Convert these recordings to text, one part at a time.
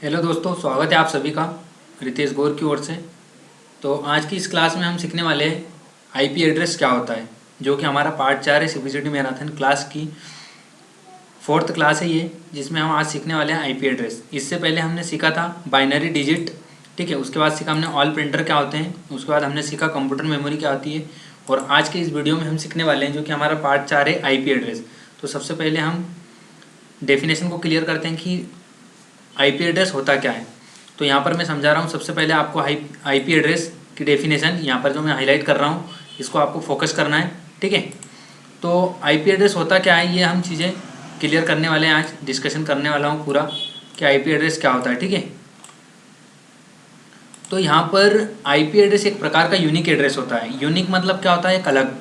Hello दोस्तों, स्वागत है आप सभी का रितेश गौर की ओर से। तो आज की इस क्लास में हम सीखने वाले हैं आईपी एड्रेस क्या होता है, जो कि हमारा पार्ट 4 है सीपीसीटी मैराथन क्लास की 4th क्लास है ये, जिसमें हम आज सीखने वाले हैं आईपी एड्रेस। इससे पहले हमने सीखा था बाइनरी डिजिट, ठीक है। उसके बाद सीखा हमने ऑल प्रिंटर क्या होते हैं, उसके बाद हमने सीखा कंप्यूटर मेमोरी क्या होती है, और आज के इस वीडियो में हम सीखने वाले हैं जो कि हमारा पार्ट 4 है आईपी एड्रेस। तो सबसे पहले हम डेफिनेशन को क्लियर करते हैं कि आईपी एड्रेस होता क्या है। तो यहाँ पर मैं समझा रहा हूँ। सबसे पहले आपको आईपी एड्रेस की डेफिनेशन यहाँ पर जो मैं हाईलाइट कर रहा हूँ, इसको आपको फोकस करना है, ठीक है। तो आईपी एड्रेस होता क्या है, ये हम चीज़ें क्लियर करने वाले हैं, आज डिस्कशन करने वाला हूँ पूरा कि आईपी एड्रेस क्या होता है, ठीक है। तो यहाँ पर आईपी एड्रेस एक प्रकार का यूनिक एड्रेस होता है। यूनिक मतलब क्या होता है, एक अलग,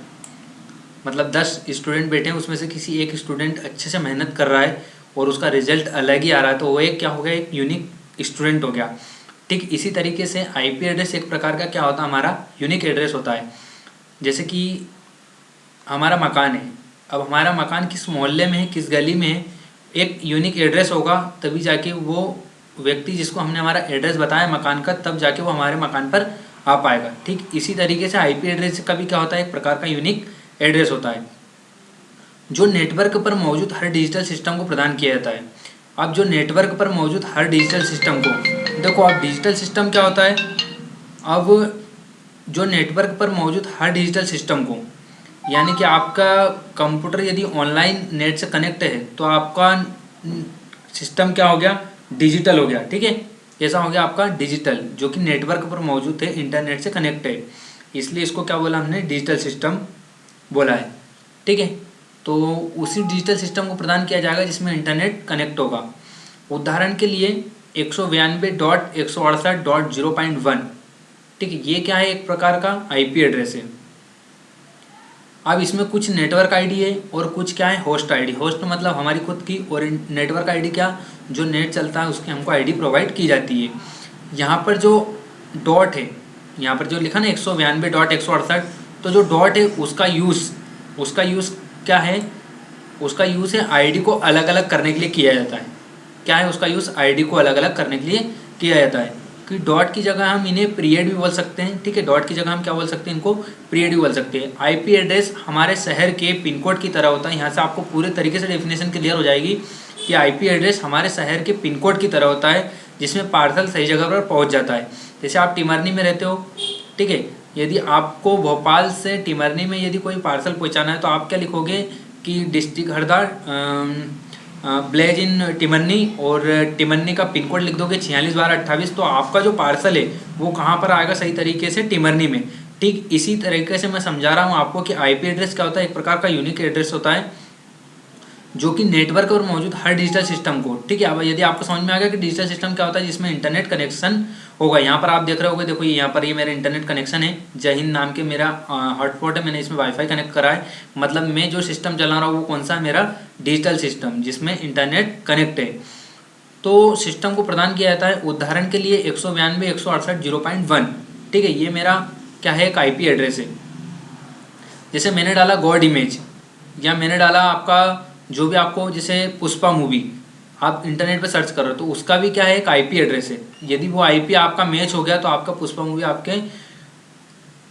मतलब 10 स्टूडेंट बैठे हैं, उसमें से किसी एक स्टूडेंट अच्छे से मेहनत कर रहा है और उसका रिजल्ट अलग ही आ रहा है, तो वो एक क्या हो गया, एक यूनिक स्टूडेंट हो गया। ठीक इसी तरीके से आईपी एड्रेस एक प्रकार का क्या होता है, हमारा यूनिक एड्रेस होता है। जैसे कि हमारा मकान है, अब हमारा मकान किस मोहल्ले में है, किस गली में है, एक यूनिक एड्रेस होगा, तभी जाके वो व्यक्ति जिसको हमने हमारा एड्रेस बताया मकान का, तब जाके वो हमारे मकान पर आ पाएगा। ठीक इसी तरीके से आईपी एड्रेस का भी क्या होता है, एक प्रकार का यूनिक एड्रेस होता है जो नेटवर्क पर मौजूद हर डिजिटल सिस्टम को प्रदान किया जाता है। अब जो नेटवर्क पर मौजूद हर डिजिटल सिस्टम को, देखो अब डिजिटल सिस्टम क्या होता है, अब जो नेटवर्क पर मौजूद हर डिजिटल सिस्टम को, यानी कि आपका कंप्यूटर यदि ऑनलाइन नेट से कनेक्ट है तो आपका सिस्टम क्या हो गया, डिजिटल हो गया, ठीक है। ऐसा हो गया आपका डिजिटल, जो कि नेटवर्क पर मौजूद है, इंटरनेट से कनेक्ट है, इसलिए इसको क्या बोला हमने, डिजिटल सिस्टम बोला है, ठीक है। तो उसी डिजिटल सिस्टम को प्रदान किया जाएगा जिसमें इंटरनेट कनेक्ट होगा। उदाहरण के लिए 192.168.0.1, ठीक है, ये क्या है, एक प्रकार का आईपी एड्रेस है। अब इसमें कुछ नेटवर्क आईडी है और कुछ क्या है, होस्ट आईडी। होस्ट मतलब हमारी खुद की, और नेटवर्क आईडी क्या, जो नेट चलता है उसकी हमको आईडी प्रोवाइड की जाती है। यहाँ पर जो डॉट है, यहाँ पर जो लिखा ना 192.168, तो जो डॉट है उसका यूज़ क्या है, उसका यूज़ है आईडी को अलग अलग करने के लिए किया जाता है। क्या है उसका यूज़, आईडी को अलग अलग करने के लिए किया जाता है। कि डॉट की जगह हम इन्हें पीरियड भी बोल सकते हैं, ठीक है। डॉट की जगह हम क्या बोल सकते हैं, इनको पीरियड भी बोल सकते हैं। आईपी एड्रेस हमारे शहर के पिन कोड की तरह होता है। यहाँ से आपको पूरे तरीके से डेफिनेशन क्लियर हो जाएगी कि आईपी एड्रेस हमारे शहर के पिन कोड की तरह होता है, जिसमें पार्सल सही जगह पर पहुँच जाता है। जैसे आप टिमरनी में रहते हो, ठीक है, यदि आपको भोपाल से टिमरनी में यदि कोई पार्सल पहुँचाना है तो आप क्या लिखोगे कि डिस्ट्रिक्ट हरदा ब्लेज इन टिमरनी, और टिमरनी का पिन कोड लिख दोगे 461228, तो आपका जो पार्सल है वो कहाँ पर आएगा, सही तरीके से टिमरनी में। ठीक इसी तरीके से मैं समझा रहा हूँ आपको कि आईपी एड्रेस क्या होता है, एक प्रकार का यूनिक एड्रेस होता है जो कि नेटवर्क पर मौजूद हर डिजिटल सिस्टम को, ठीक है। अब यदि आपको समझ में आ गया कि डिजिटल सिस्टम क्या होता है, जिसमें इंटरनेट कनेक्शन होगा। यहाँ पर आप देख रहे होगे, देखो यहाँ पर ये मेरा इंटरनेट कनेक्शन है, जय हिंद नाम के मेरा हॉटस्पॉट है, मैंने इसमें वाईफाई कनेक्ट करा है। मतलब मैं जो सिस्टम चला रहा हूँ वो कौन सा है, मेरा डिजिटल सिस्टम, जिसमें इंटरनेट कनेक्ट है। तो सिस्टम को प्रदान किया जाता है, उदाहरण के लिए 192.168.0.1, ठीक है, ये मेरा क्या है, एक आईपी एड्रेस है। जैसे मैंने डाला गॉड इमेज, या मैंने डाला आपका जो भी आपको, जैसे पुष्पा मूवी आप इंटरनेट पे सर्च कर रहे हो, तो उसका भी क्या है, एक आईपी एड्रेस है। यदि वो आईपी आपका मैच हो गया तो आपका पुष्पा मूवी आपके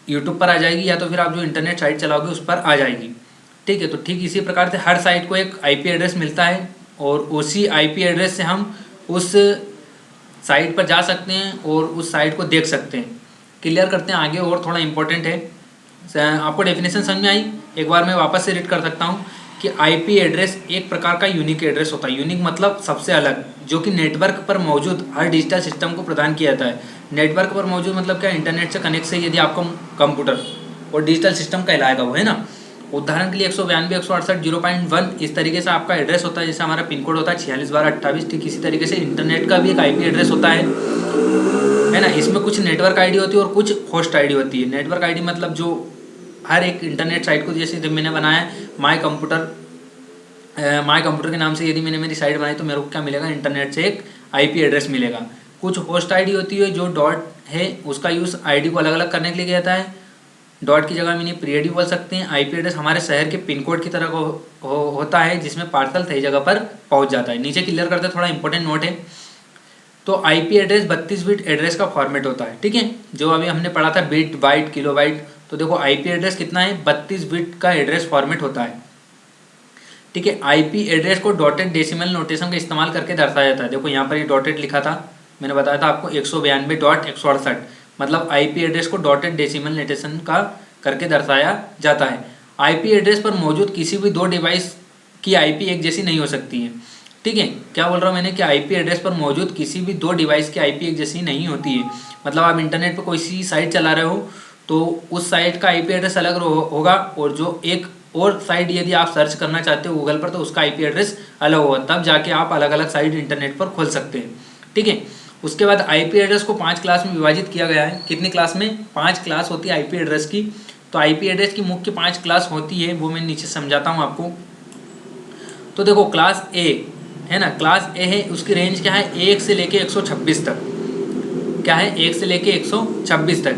यूट्यूब पर आ जाएगी, या तो फिर आप जो इंटरनेट साइट चलाओगे उस पर आ जाएगी, ठीक है। तो ठीक इसी प्रकार से हर साइट को एक आईपी एड्रेस मिलता है, और उसी आईपी एड्रेस से हम उस साइट पर जा सकते हैं और उस साइट को देख सकते हैं। क्लियर करते हैं आगे, और थोड़ा इंपॉर्टेंट है। आपको डेफिनेशन समझ में आई, एक बार मैं वापस से रीड कर सकता हूँ कि आईपी एड्रेस एक प्रकार का यूनिक एड्रेस होता है। यूनिक मतलब सबसे अलग, जो कि नेटवर्क पर मौजूद हर डिजिटल सिस्टम को प्रदान किया जाता है। नेटवर्क पर मौजूद मतलब क्या, इंटरनेट से कनेक्ट से यदि आपका कंप्यूटर, और डिजिटल सिस्टम कहलाएगा वो, है ना। उदाहरण के लिए 192.168.0.1 इस तरीके से आपका एड्रेस होता है। जैसे हमारा पिन कोड होता है 461228, ठीक इसी तरीके से इंटरनेट का भी एक आईपी एड्रेस होता है ना। इसमें कुछ नेटवर्क आईडी होती है और कुछ होस्ट आईडी होती है। नेटवर्क आईडी मतलब जो हर एक इंटरनेट साइट को, जैसे जब मैंने बनाया माय कंप्यूटर के नाम से यदि मैंने मेरी साइट बनाई, तो मेरे को क्या मिलेगा, इंटरनेट से एक आईपी एड्रेस मिलेगा। कुछ होस्ट आईडी होती है, जो डॉट है उसका यूज़ आईडी को अलग अलग करने के लिए किया जाता है। डॉट की जगह हम इन्हें पीरियड भी बोल सकते हैं। आईपी एड्रेस हमारे शहर के पिन कोड की तरह होता है, जिसमें पार्सल सही जगह पर पहुंच जाता है। नीचे क्लियर करते थोड़ा इंपॉर्टेंट नोट है। तो आईपी एड्रेस 32 बिट एड्रेस का फॉर्मेट होता है, ठीक है, जो अभी हमने पढ़ा था बिट, बाइट, किलोबाइट। तो देखो आईपी एड्रेस कितना है, 32 बिट का एड्रेस फॉर्मेट होता है, ठीक है। आईपी एड्रेस को डॉटेड डेसिमल नोटेशन का इस्तेमाल करके दर्शाया जाता है। देखो यहाँ पर ये डॉटेड लिखा था, मैंने बताया था आपको 192.168, मतलब आईपी एड्रेस को डॉटेड डेसिमल नोटेशन का करके दर्शाया जाता है। आईपी एड्रेस पर मौजूद किसी भी दो डिवाइस की आईपी एक जैसी नहीं हो सकती है, ठीक है। क्या बोल रहा हूँ मैंने कि आईपी एड्रेस पर मौजूद किसी भी दो डिवाइस की आईपी एक जैसी नहीं होती है। मतलब आप इंटरनेट पर कोई सी साइट चला रहे हो तो उस साइट का आईपी एड्रेस अलग होगा, और जो एक और साइट यदि आप सर्च करना चाहते हो गूगल पर तो उसका आईपी एड्रेस अलग होगा, तब जाके आप अलग अलग साइट इंटरनेट पर खोल सकते हैं, ठीक है। उसके बाद आईपी एड्रेस को 5 क्लास में विभाजित किया गया है। कितनी क्लास में? 5 क्लास होती है आईपी एड्रेस की। तो आईपी एड्रेस की मुख्य 5 क्लास होती है, वो मैं नीचे समझाता हूँ आपको। तो देखो क्लास ए है ना, क्लास ए है, उसकी रेंज क्या है, 1 से लेके 126 तक। क्या है? 1 से लेके 126 तक।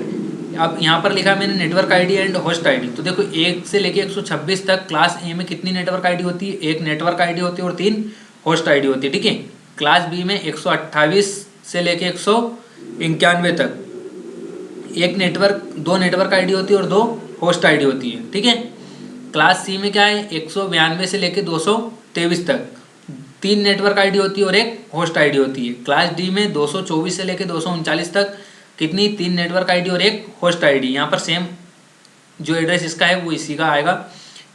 अब यहाँ पर लिखा है मैंने network ID and host ID. तो देखो 1 से लेके 126 तक क्लास ए में कितनी नेटवर्क आईडी होती है? 1 नेटवर्क आईडी होती है और 3 होस्ट आईडी होती है, ठीक है। क्लास बी में 128 से लेके 191 तक 2 नेटवर्क आईडी होती है और 2 होस्ट आईडी होती है, ठीक है। क्लास सी में क्या है, 192 से लेके 223 तक 3 नेटवर्क आईडी होती है और 1 होस्ट आईडी होती है। क्लास डी में 224 से लेके 239 तक कितनी? 3 नेटवर्क आईडी और 1 होस्ट आईडी। यहाँ पर सेम जो एड्रेस इसका है वो इसी का आएगा।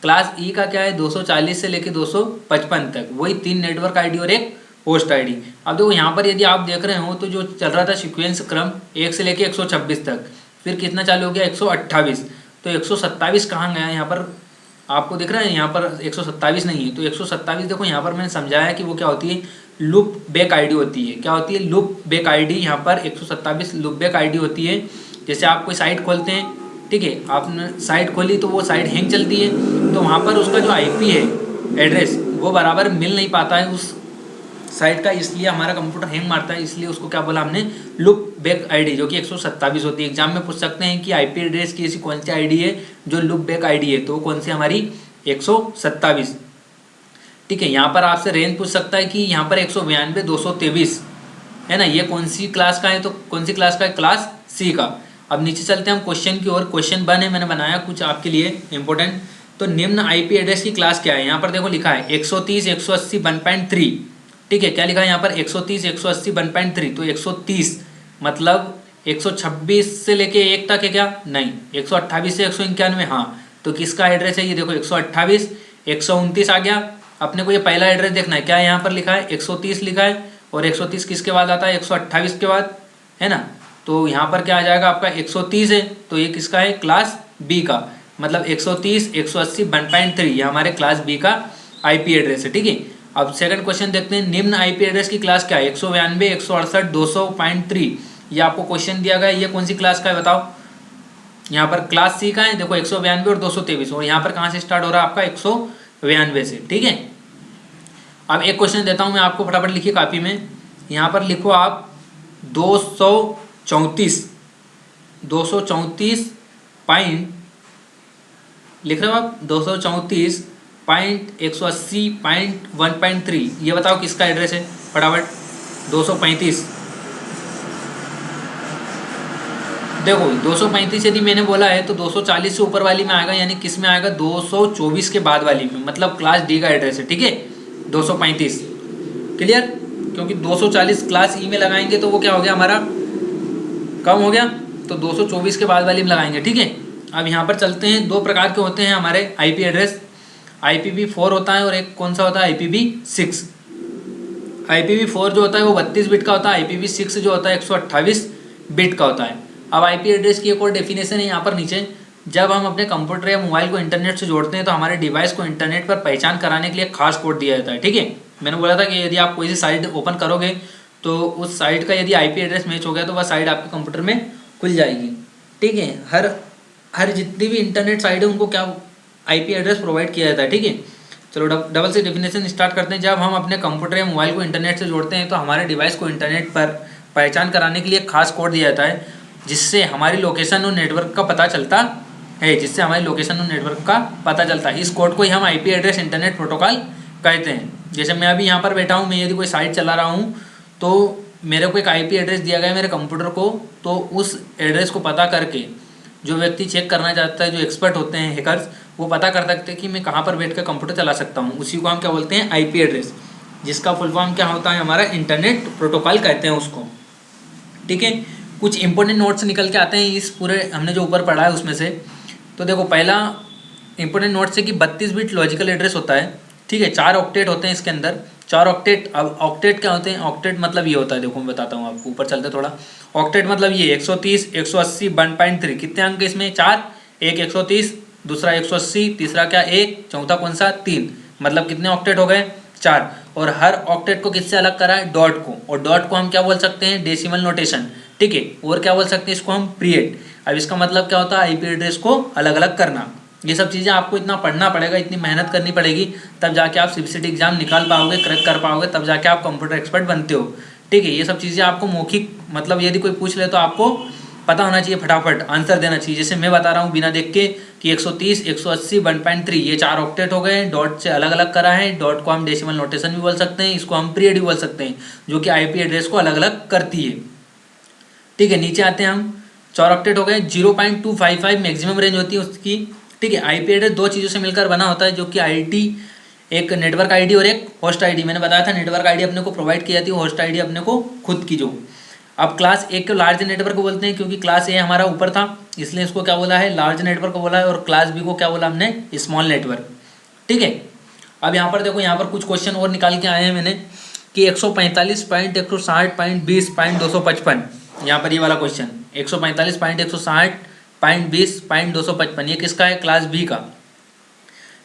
क्लास ई का क्या है, 240 से लेके 255 तक वही 3 नेटवर्क आईडी और 1 होस्ट आईडी। अब देखो यहाँ पर यदि आप देख रहे हो तो जो चल रहा था सीक्वेंस क्रम 1 से लेके 126 तक, फिर कितना चालू हो गया, 128। तो 127 कहाँ गया? यहाँ पर आपको दिख रहा है, यहाँ पर 127 नहीं है। तो 127 देखो यहाँ पर मैंने समझाया कि वो क्या होती है, लूप बैक आईडी होती है। क्या होती है? Loop back ID. यहाँ पर 127 लूप बैक आईडी होती है। जैसे आप कोई साइट खोलते हैं, ठीक है, आपने साइट खोली तो वो साइट हैंग चलती है, तो वहाँ पर उसका जो आईपी है एड्रेस वो बराबर मिल नहीं पाता है उस साइट का, इसलिए हमारा कंप्यूटर हैंग मारता है। इसलिए उसको क्या बोला हमने, लूप बैक आईडी, जो कि 127 होती है। एग्जाम में पूछ सकते हैं कि आईपी एड्रेस की ऐसी कौन सी आईडी है जो लूप बैक आईडी है, तो कौन सी हमारी 127, ठीक है। यहाँ पर आपसे रेंज पूछ सकता है कि यहाँ पर 192 223 है ना, ये कौन सी क्लास का है? तो कौन सी क्लास का है? क्लास सी का। अब नीचे चलते हैं हम क्वेश्चन की ओर। क्वेश्चन 1 है, मैंने बनाया कुछ आपके लिए इंपॉर्टेंट। तो निम्न आईपी एड्रेस की क्लास क्या है? यहाँ पर देखो लिखा है 130 180 1.3, ठीक है। क्या लिखा है यहाँ पर? 130 180 1.3। तो 130 मतलब 126 से लेके 1 तक है क्या? नहीं। 128 से 191, हाँ। तो किसका एड्रेस है ये? देखो 128 129 आ गया। अपने को ये पहला एड्रेस देखना है, क्या यहाँ पर लिखा है? 130 लिखा है, और 130 किसके बाद आता है? 128 के बाद, है ना। तो यहाँ पर क्या आ जाएगा आपका? 130 है, तो ये किसका है? क्लास बी का। मतलब 130 180 1.3 ये हमारे क्लास बी का आईपी एड्रेस है, ठीक है। अब सेकंड क्वेश्चन देखते हैं। निम्न आईपी एड्रेस की क्लास क्या है? 192 168 200.3 ये आपको क्वेश्चन दिया गया है। ये कौन सी क्लास का है बताओ? यहाँ पर क्लास सी का है। देखो 192 और 223, और यहाँ पर कहाँ से स्टार्ट हो रहा है आपका? 192 से, ठीक है। अब एक क्वेश्चन देता हूँ मैं आपको, फटाफट लिखिए कॉपी में। यहाँ पर लिखो आप 234 पॉइंट लिख रहे हो आप, 234.180.1.3 ये बताओ किसका एड्रेस है? फटाफट 235। देखो 235 यदि मैंने बोला है तो 240 से ऊपर वाली में आएगा, यानी किस में आएगा? 224 के बाद वाली में, मतलब क्लास डी का एड्रेस है, ठीक है। 235 क्लियर, क्योंकि 240 क्लास ई में लगाएंगे तो वो क्या हो गया हमारा? कम हो गया, तो 224 के बाद वाली में लगाएंगे, ठीक है। अब यहाँ पर चलते हैं। 2 प्रकार के होते हैं हमारे आईपी एड्रेस, IPv4 होता है और एक कौन सा होता है? IPv6। IPv4 जो होता है वो 32 बिट का होता है, IPv6 जो होता है 128 बिट का होता है। अब आईपी एड्रेस की एक और डेफिनेशन है यहाँ पर नीचे। जब हम अपने कंप्यूटर या मोबाइल को इंटरनेट से जोड़ते हैं तो हमारे डिवाइस को इंटरनेट पर पहचान कराने के लिए खास कोड दिया जाता है, ठीक है। मैंने बोला था कि यदि आप कोई सी साइट ओपन करोगे तो उस साइट का यदि आईपी एड्रेस मैच हो गया तो वह साइट आपके कंप्यूटर में खुल जाएगी, ठीक है। हर जितनी भी इंटरनेट साइट है उनको क्या आईपी एड्रेस प्रोवाइड किया जाता है, ठीक है। चलो डबल से डेफिनेशन स्टार्ट करते हैं। जब हम अपने कंप्यूटर या मोबाइल को इंटरनेट से जोड़ते हैं तो हमारे डिवाइस को इंटरनेट पर पहचान कराने के लिए खास कोड दिया जाता है, जिससे हमारी लोकेशन और नेटवर्क का पता चलता है इस कोड को ही हम आईपी एड्रेस इंटरनेट प्रोटोकॉल कहते हैं। जैसे मैं अभी यहाँ पर बैठा हूँ, मैं यदि कोई साइट चला रहा हूँ तो मेरे को एक आईपी एड्रेस दिया गया है मेरे कंप्यूटर को, तो उस एड्रेस को पता करके जो व्यक्ति चेक करना चाहता है, जो एक्सपर्ट होते हैं हैकर्स, वो पता कर सकते हैं कि मैं कहाँ पर बैठ कर कंप्यूटर चला सकता हूँ। उसी को हम क्या बोलते हैं, आईपी एड्रेस, जिसका फुल फॉर्म क्या होता है हमारा, इंटरनेट प्रोटोकॉल कहते हैं उसको। ठीक है, कुछ इंपॉर्टेंट नोट्स निकल के आते हैं इस पूरे हमने जो ऊपर पढ़ा है उसमें से। तो देखो पहला इंपॉर्टेंट नोट्स है कि 32 बिट लॉजिकल एड्रेस होता है। ठीक है, 4 ऑक्टेट होते हैं इसके अंदर, 4 ऑक्टेट। अब ऑक्टेट क्या होते हैं, ऑक्टेट मतलब ये होता है, देखो मैं बताता हूँ आपको, ऊपर चलते थोड़ा। ऑक्टेट मतलब ये 130, 180, 1.3, कितने अंक है इसमें, 4, एक 130, दूसरा 180, तीसरा क्या 1, चौथा कौन सा 3, मतलब कितने ऑक्टेट हो गए 4। और हर ऑक्टेट को किससे अलग करा है, डॉट को, और डॉट को हम क्या बोल सकते हैं, डेसिमल नोटेशन। ठीक है, और क्या बोल सकते हैं इसको हम, पीरियड। अब इसका मतलब क्या होता है, आईपी एड्रेस को अलग अलग करना। ये सब चीज़ें आपको इतना पढ़ना पड़ेगा, इतनी मेहनत करनी पड़ेगी, तब जाके आप सीबीसीटी एग्जाम निकाल पाओगे, क्रैक कर पाओगे, तब जाके आप कंप्यूटर एक्सपर्ट बनते हो। ठीक है, ये सब चीज़ें आपको मौखिक, मतलब यदि कोई पूछ ले तो आपको पता होना चाहिए, फटाफट आंसर देना चाहिए। जैसे मैं बता रहा हूँ बिना देख के कि 130, 180, 1.3 ये 4 ऑक्टेट हो गए, डॉट से अलग अलग करा है। डॉट को हम डेसिमल नोटेशन भी बोल सकते हैं, इसको हम पीरियड भी बोल सकते हैं, जो कि आईपी एड्रेस को अलग अलग करती है। ठीक है, नीचे आते हैं हम, 4 ऑक्टेट हो गए, 0.255 मैक्सिमम रेंज होती है उसकी। ठीक है, आईपी एड्रेस 2 चीज़ों से मिलकर बना होता है, जो कि आईडी, एक नेटवर्क आईडी और एक होस्ट आईडी। मैंने बताया था नेटवर्क आईडी अपने को प्रोवाइड की जाती है, होस्ट आईडी अपने को खुद की। जो अब क्लास ए को लार्ज नेटवर्क बोलते हैं, क्योंकि क्लास ए हमारा ऊपर था, इसलिए इसको क्या बोला है, लार्ज नेटवर्क बोला है। और क्लास बी को क्या बोला हमने, स्मॉल नेटवर्क। ठीक है, अब यहाँ पर देखो, यहाँ पर कुछ क्वेश्चन और निकाल के आए हैं मैंने कि 145.160.20.255, यहाँ पर ये वाला क्वेश्चन 145.160.20.255 ये किसका है, क्लास बी का।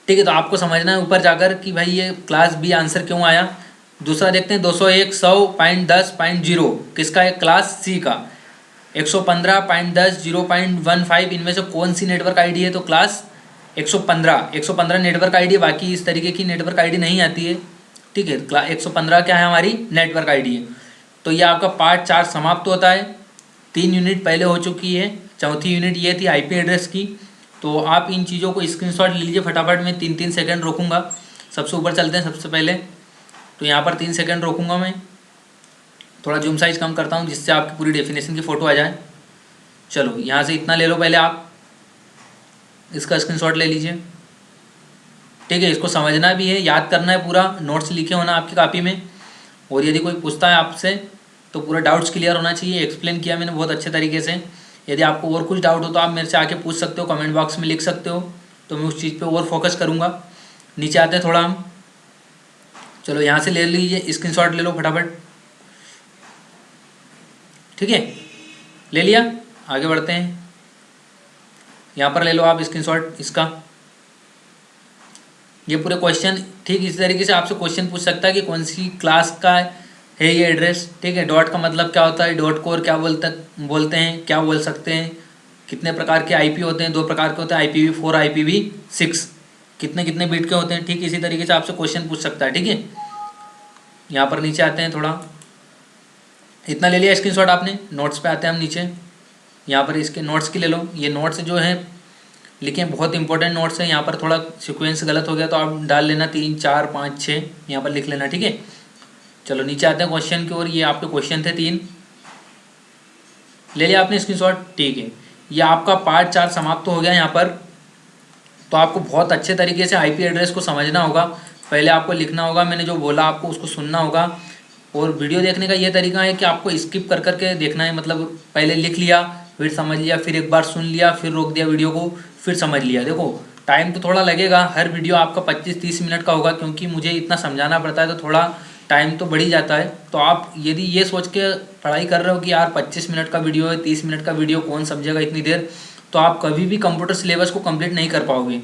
ठीक है, तो आपको समझना है ऊपर जाकर कि भाई ये क्लास बी आंसर क्यों आया। दूसरा देखते हैं, 201.100.10.0 किसका है, क्लास सी का। 115.10.0.15 इनमें से कौन सी नेटवर्क आईडी है, तो क्लास 115 नेटवर्क आईडी, बाकी इस तरीके की नेटवर्क आईडी नहीं आती है। ठीक है, 115 क्या है, हमारी नेटवर्क आईडी है। तो ये आपका पार्ट 4 समाप्त होता है। 3 यूनिट पहले हो चुकी है, चौथी यूनिट ये थी आईपी एड्रेस की। तो आप इन चीज़ों को स्क्रीनशॉट ले लीजिए फटाफट, मैं 3-3 सेकंड रोकूंगा। सबसे ऊपर चलते हैं सबसे पहले, तो यहाँ पर 3 सेकंड रोकूंगा मैं, थोड़ा जूम साइज कम करता हूँ जिससे आपकी पूरी डेफिनेशन की फ़ोटो आ जाए। चलो यहाँ से इतना ले लो पहले, आप इसका स्क्रीनशॉट ले लीजिए। ठीक है, इसको समझना भी है, याद करना है, पूरा नोट्स लिखे होना आपकी कॉपी में। और यदि कोई पूछता है आपसे तो पूरा डाउट्स क्लियर होना चाहिए। एक्सप्लेन किया मैंने बहुत अच्छे तरीके से। यदि आपको और कुछ डाउट हो तो आप मेरे से आके पूछ सकते हो, कमेंट बॉक्स में लिख सकते हो, तो मैं उस चीज़ पे और फोकस करूँगा। नीचे आते हैं थोड़ा हम, चलो यहाँ से ले लीजिए, स्क्रीनशॉट ले लो फटाफट। ठीक है, ले लिया, आगे बढ़ते हैं। यहाँ पर ले लो आप स्क्रीनशॉट इसका, ये पूरे क्वेश्चन। ठीक इस तरीके से आपसे क्वेश्चन पूछ सकता है कि कौन सी क्लास का है ये एड्रेस। ठीक है, डॉट का मतलब क्या होता है, डॉट को और क्या बोलते हैं, क्या बोल सकते हैं, कितने प्रकार के आईपी होते हैं, 2 प्रकार के होते हैं, IPv4 IPv6, कितने कितने बिट के होते हैं। ठीक इसी तरीके से आपसे क्वेश्चन पूछ सकता है। ठीक है, यहाँ पर नीचे आते हैं थोड़ा, इतना ले लिया स्क्रीनशॉट आपने। नोट्स पे आते हैं हम नीचे, यहाँ पर इसके नोट्स की ले लो। ये नोट्स जो हैं लिखे, बहुत इंपॉर्टेंट नोट्स हैं। यहाँ पर थोड़ा सीक्वेंस गलत हो गया तो आप डाल लेना 3, 4, 5, 6 यहाँ पर लिख लेना। ठीक है, चलो नीचे आते हैं क्वेश्चन की ओर। ये आपके क्वेश्चन थे 3, ले लिया आपने स्क्रीनशॉट। ठीक है, ये आपका पार्ट 4 समाप्त हो गया यहाँ पर। तो आपको बहुत अच्छे तरीके से आईपी एड्रेस को समझना होगा। पहले आपको लिखना होगा, मैंने जो बोला आपको उसको सुनना होगा। और वीडियो देखने का ये तरीका है कि आपको स्किप कर करके देखना है, मतलब पहले लिख लिया, फिर समझ लिया, फिर एक बार सुन लिया, फिर रोक दिया वीडियो को, फिर समझ लिया। देखो टाइम तो थोड़ा लगेगा, हर वीडियो आपका 25-30 मिनट का होगा, क्योंकि मुझे इतना समझाना पड़ता है, तो थोड़ा टाइम तो बढ़ ही जाता है। तो आप यदि ये सोच के पढ़ाई कर रहे हो कि यार 25 मिनट का वीडियो है, 30 मिनट का वीडियो, कौन समझेगा इतनी देर, तो आप कभी भी कंप्यूटर सिलेबस को कंप्लीट नहीं कर पाओगे।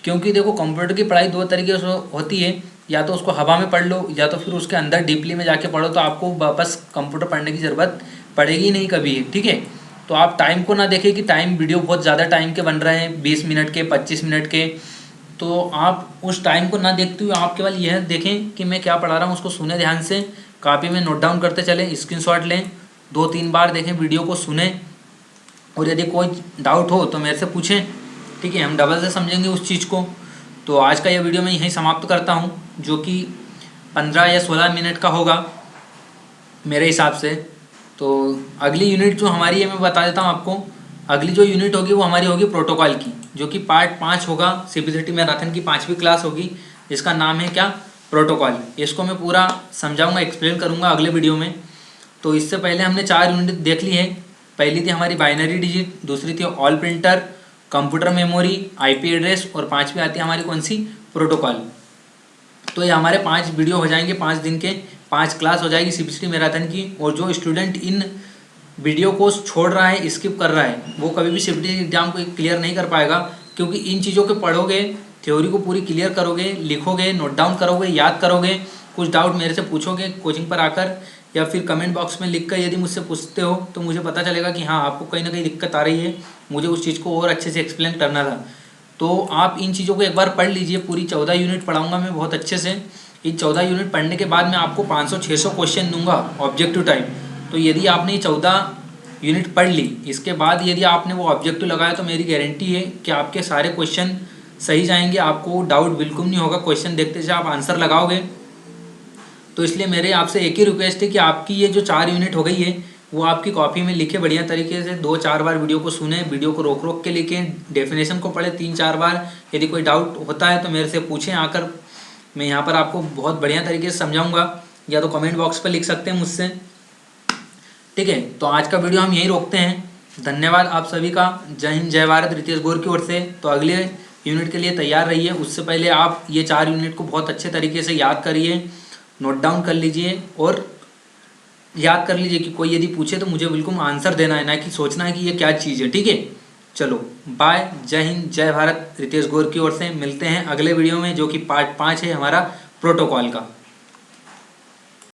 क्योंकि देखो कंप्यूटर की पढ़ाई 2 तरीके से होती है, या तो उसको हवा में पढ़ लो, या तो फिर उसके अंदर डीपली में जाके पढ़ो, तो आपको वापस कंप्यूटर पढ़ने की ज़रूरत पड़ेगी नहीं कभी। ठीक है, तो आप टाइम को ना देखें कि टाइम वीडियो बहुत ज़्यादा टाइम के बन रहे हैं, 20 मिनट के, 25 मिनट के, तो आप उस टाइम को ना देखते हुए आप केवल यह देखें कि मैं क्या पढ़ा रहा हूँ, उसको सुने ध्यान से, कॉपी में नोट डाउन करते चलें, स्क्रीनशॉट लें, 2-3 बार देखें वीडियो को, सुने। और यदि कोई डाउट हो तो मेरे से पूछें। ठीक है, हम डबल से समझेंगे उस चीज़ को। तो आज का यह वीडियो मैं यहीं समाप्त करता हूँ, जो कि 15 या 16 मिनट का होगा। मेरे हिसाब से। तो अगली यूनिट जो हमारी है मैं बता देता हूँ आपको। अगली जो यूनिट होगी वो हमारी होगी प्रोटोकॉल की, जो कि पार्ट 5 होगा। CBCT मैराथन की 5वीं क्लास होगी, जिसका नाम है क्या, प्रोटोकॉल। इसको मैं पूरा समझाऊंगा, एक्सप्लेन करूंगा अगले वीडियो में। तो इससे पहले हमने 4 यूनिट देख ली है। पहली थी हमारी बाइनरी डिजिट, दूसरी थी all printer, computer memory, IP address, और 5वीं आती है हमारी कौन सी, प्रोटोकॉल। तो ये हमारे 5 वीडियो हो जाएंगे, 5 दिन के 5 क्लास हो जाएगी CBCT मैराथन की। और जो स्टूडेंट इन वीडियो को छोड़ रहा है, स्किप कर रहा है, वो कभी भी CBCT एग्जाम को क्लियर नहीं कर पाएगा। क्योंकि इन चीज़ों को पढ़ोगे, थ्योरी को पूरी क्लियर करोगे, लिखोगे, नोट डाउन करोगे, याद करोगे, कुछ डाउट मेरे से पूछोगे कोचिंग पर आकर, या फिर कमेंट बॉक्स में लिख कर यदि मुझसे पूछते हो, तो मुझे पता चलेगा कि हाँ आपको कहीं ना कहीं दिक्कत आ रही है, मुझे उस चीज़ को और अच्छे से एक्सप्लेन करना था। तो आप इन चीज़ों को एक बार पढ़ लीजिए। पूरी 14 यूनिट पढ़ाऊंगा मैं बहुत अच्छे से। इन 14 यूनिट पढ़ने के बाद मैं आपको 500-600 क्वेश्चन दूंगा ऑब्जेक्टिव टाइप। तो यदि आपने ये 14 यूनिट पढ़ ली, इसके बाद यदि आपने वो ऑब्जेक्टिव लगाया, तो मेरी गारंटी है कि आपके सारे क्वेश्चन सही जाएंगे, आपको डाउट बिल्कुल नहीं होगा। क्वेश्चन देखते से आप आंसर लगाओगे। तो इसलिए मेरे आपसे एक ही रिक्वेस्ट है कि आपकी ये जो 4 यूनिट हो गई है, वो आपकी कॉपी में लिखे बढ़िया तरीके से। 2-4 बार वीडियो को सुने, वीडियो को रोक रोक के लिखें, डेफिनेशन को पढ़े 3-4 बार। यदि कोई डाउट होता है तो मेरे से पूछें आकर, मैं यहाँ पर आपको बहुत बढ़िया तरीके से समझाऊंगा, या तो कमेंट बॉक्स पर लिख सकते हैं मुझसे। ठीक है, तो आज का वीडियो हम यहीं रोकते हैं। धन्यवाद आप सभी का। जय हिंद, जय भारत, रितेश गौर की ओर से। तो अगले यूनिट के लिए तैयार रहिए। उससे पहले आप ये 4 यूनिट को बहुत अच्छे तरीके से याद करिए, नोट डाउन कर लीजिए, और याद कर लीजिए कि कोई यदि पूछे तो मुझे बिल्कुल आंसर देना है, ना कि सोचना है कि ये क्या चीज़ है। ठीक है, चलो बाय, जय हिंद, जय भारत, रितेश गौर की ओर से। मिलते हैं अगले वीडियो में, जो कि पार्ट 5 है हमारा प्रोटोकॉल का।